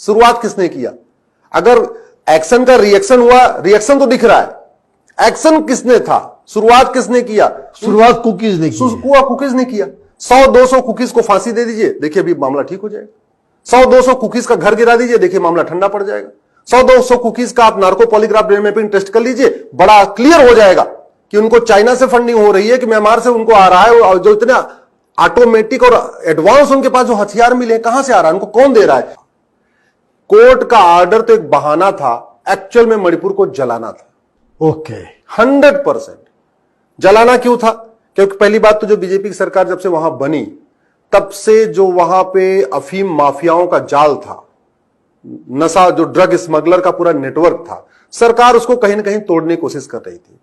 शुरुआत किसने किया? अगर एक्शन का रिएक्शन हुआ, रिएक्शन तो दिख रहा है, एक्शन किसने था? शुरुआत किसने किया? शुरुआत कुकीज ने की। कुकीज ने किया। 100-200 कुकीज को फांसी दे दीजिए, देखिए अभी मामला ठीक हो जाएगा। 100-200 कुकीज का घर गिरा दीजिए, देखिए मामला ठंडा पड़ जाएगा। 100-200 कुकीज का आप नार्को पॉलीग्राफ मैपिंग टेस्ट कर लीजिए, बड़ा क्लियर हो जाएगा कि उनको चाइना से फंडिंग हो रही है कि म्यांमार से उनको आ रहा है। और जो इतना ऑटोमेटिक और एडवांस उनके पास जो हथियार मिले कहां से आ रहा है, उनको कौन दे रहा है? कोर्ट का ऑर्डर तो एक बहाना था, एक्चुअल में मणिपुर को जलाना था। ओके, 100% जलाना क्यों था? क्योंकि पहली बात तो जो बीजेपी की सरकार जब से वहां बनी, तब से जो वहां पे अफीम माफियाओं का जाल था, नशा जो ड्रग स्मगलर का पूरा नेटवर्क था, सरकार उसको कहीं ना कहीं तोड़ने की कोशिश कर रही थी।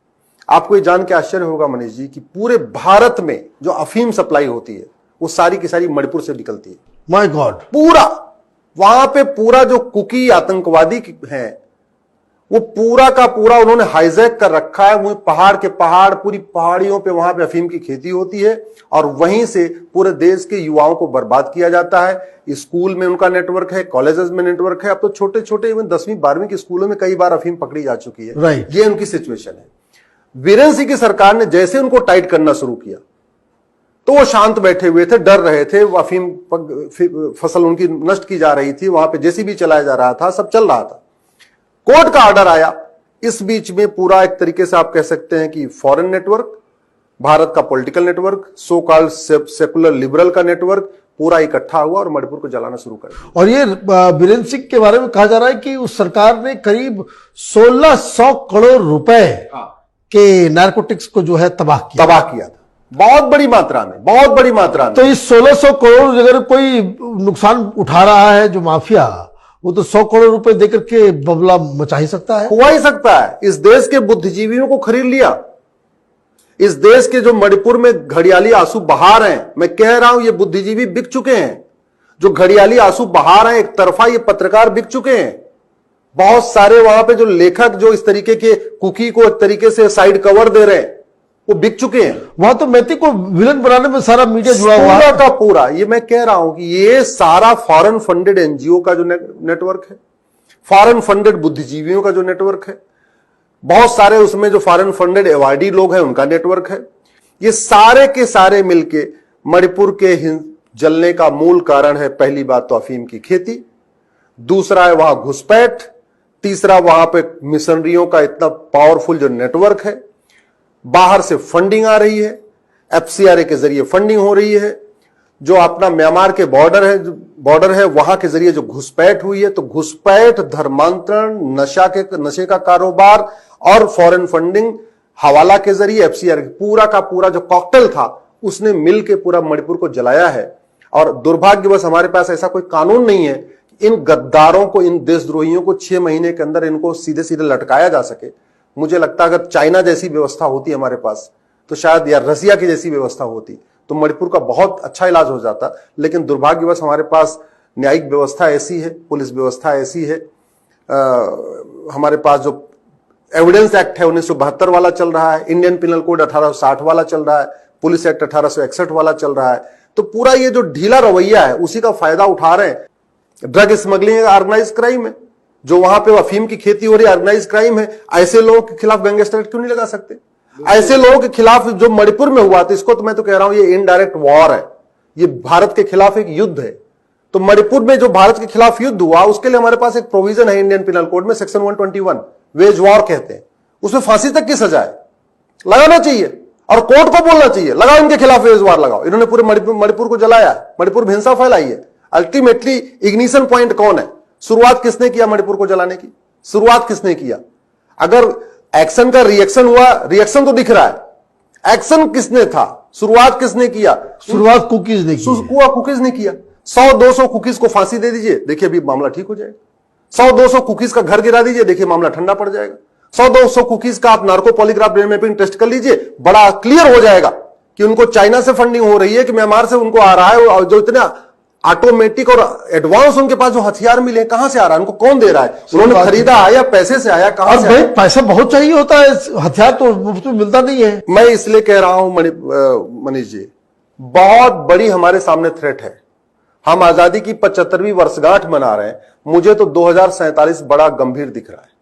आपको ये जान के आश्चर्य होगा मनीष जी कि पूरे भारत में जो अफीम सप्लाई होती है वो सारी की सारी मणिपुर से निकलती है। माय गॉड, पूरा वहां पे पूरा जो कुकी आतंकवादी हैं वो पूरा का पूरा उन्होंने हाईजैक कर रखा है। वो पहाड़ के पहाड़, पूरी पहाड़ियों पे वहां पे अफीम की खेती होती है और वहीं से पूरे देश के युवाओं को बर्बाद किया जाता है। स्कूल में उनका नेटवर्क है, कॉलेजेस में नेटवर्क है। अब तो छोटे छोटे इवन 10वीं 12वीं के स्कूलों में कई बार अफीम पकड़ी जा चुकी है। राइट, ये उनकी सिचुएशन है। वीरेंद्र सिंह की सरकार ने जैसे उनको टाइट करना शुरू किया तो वो शांत बैठे हुए थे, डर रहे थे। वो अफीम फसल उनकी नष्ट की जा रही थी, वहां पे जेसीबी चलाया जा रहा था, सब चल रहा था। कोर्ट का ऑर्डर आया, इस बीच में पूरा एक तरीके से आप कह सकते हैं कि फॉरेन नेटवर्क, भारत का political network, so called secular liberal का नेटवर्क पूरा इकट्ठा हुआ और मणिपुर को जलाना शुरू कर दिया। और ये वीरेंद्र सिंह के बारे में कहा जा रहा है कि उस सरकार ने करीब 1600 करोड़ रुपए के नारकोटिक्स को जो है तबाह किया था, बहुत बड़ी मात्रा में, बहुत बड़ी मात्रा में। तो इस 1600 करोड़ अगर कोई नुकसान उठा रहा है जो माफिया, वो तो 100 करोड़ रुपए देकर के बबला मचा ही सकता है, हुआ ही सकता है। इस देश के बुद्धिजीवियों को खरीद लिया। इस देश के जो मणिपुर में घड़ियाली आंसू बहा रहे हैं, मैं कह रहा हूं ये बुद्धिजीवी बिक चुके हैं। जो घड़ियाली आंसू बहा रहे हैं, एक तरफा ये पत्रकार बिक चुके हैं। बहुत सारे वहां पे जो लेखक जो इस तरीके के कुकी को एक तरीके से साइड कवर दे रहे हैं, वो बिक चुके हैं। वहां तो मैती को विलन बनाने में सारा मीडिया जुड़ा हुआ है, पूरा का पूरा। ये मैं कह रहा हूं कि ये सारा फॉरेन फंडेड एनजीओ का जो नेटवर्क है, फॉरेन फंडेड बुद्धिजीवियों का जो नेटवर्क है, बहुत सारे उसमें जो फॉरेन फंडेड अवार्डी लोग हैं उनका नेटवर्क है। ये सारे के सारे मिलके मणिपुर के जलने का मूल कारण है। पहली बात तो अफीम की खेती, दूसरा है वहां घुसपैठ, तीसरा वहां पे मिशनरियों का इतना पावरफुल जो नेटवर्क है, बाहर से फंडिंग आ रही है, एफसीआरए के जरिए फंडिंग हो रही है, जो अपना म्यांमार के बॉर्डर है वहां के जरिए जो घुसपैठ हुई है। तो घुसपैठ, धर्मांतरण, नशे का कारोबार और फॉरेन फंडिंग हवाला के जरिए एफसीआरए, पूरा का पूरा जो कॉकटेल था उसने मिलकर पूरा मणिपुर को जलाया है। और दुर्भाग्यवश हमारे पास ऐसा कोई कानून नहीं है कि इन गद्दारों को, इन देशद्रोहियों को 6 महीने के अंदर इनको सीधे सीधे लटकाया जा सके। मुझे लगता है अगर चाइना जैसी व्यवस्था होती हमारे पास तो शायद, या रसिया की जैसी व्यवस्था होती तो मणिपुर का बहुत अच्छा इलाज हो जाता। लेकिन दुर्भाग्यवश हमारे पास न्यायिक व्यवस्था ऐसी है, पुलिस व्यवस्था ऐसी है, हमारे पास जो एविडेंस एक्ट है 1972 वाला चल रहा है, इंडियन पिनल कोड 1860 वाला चल रहा है, पुलिस एक्ट 1861 वाला चल रहा है। तो पूरा ये जो ढीला रवैया है उसी का फायदा उठा रहे हैं। ड्रग स्मगलिंग ऑर्गेनाइज क्राइम है, जो वहां पे अफीम की खेती हो रही है ऑर्गेनाइज क्राइम है। ऐसे लोगों के खिलाफ गैंगस्टर एक्ट क्यों नहीं लगा सकते? ऐसे लोगों के खिलाफ जो मणिपुर में हुआ, तो इसको तो मैं तो कह रहा हूं ये इनडायरेक्ट वॉर है, ये भारत के खिलाफ एक युद्ध है। तो मणिपुर में जो भारत के खिलाफ युद्ध हुआ उसके लिए हमारे पास एक प्रोविजन है इंडियन पिनल कोड में, सेक्शन 121, वेज वॉर कहते हैं। उसमें फांसी तक की सजा है, लगाना चाहिए और कोर्ट को बोलना चाहिए लगाओ इनके खिलाफ वेज वॉर लगाओ। इन्होंने पूरे मणिपुर को जलाया, मणिपुर में हिंसा फैलाई है। अल्टीमेटली इग्निशन पॉइंट कौन है? शुरुआत किसने किया मणिपुर को जलाने की? शुरुआत किसने किया? अगर एक्शन का रिएक्शन हुआ, रिएक्शन तो दिख रहा है, एक्शन किसने था? शुरुआत किसने किया? शुरुआत कुकीज ने की। कुकीज ने किया। 100-200 कुकीज को फांसी दे दीजिए, देखिए अभी मामला ठीक हो जाएगा। 100-200 कुकीज का घर गिरा दीजिए, देखिए मामला ठंडा पड़ जाएगा। 100-200 कुकीज का आप नार्को पॉलीग्राफ मैपिंग टेस्ट कर लीजिए, बड़ा क्लियर हो जाएगा कि उनको चाइना से फंडिंग हो रही है कि म्यांमार से उनको आ रहा है। और जो इतना ऑटोमेटिक और एडवांस उनके पास जो हथियार मिले कहां से आ रहा है, उनको कौन दे रहा है? उन्होंने खरीदा आया, पैसे से आया, कहां से? भाई पैसा बहुत चाहिए होता है, हथियार तो मुफ्त में मिलता नहीं है। मैं इसलिए कह रहा हूं मनीष जी, बहुत बड़ी हमारे सामने थ्रेट है। हम आजादी की 75वीं वर्षगांठ मना रहे हैं, मुझे तो 2047 बड़ा गंभीर दिख रहा है।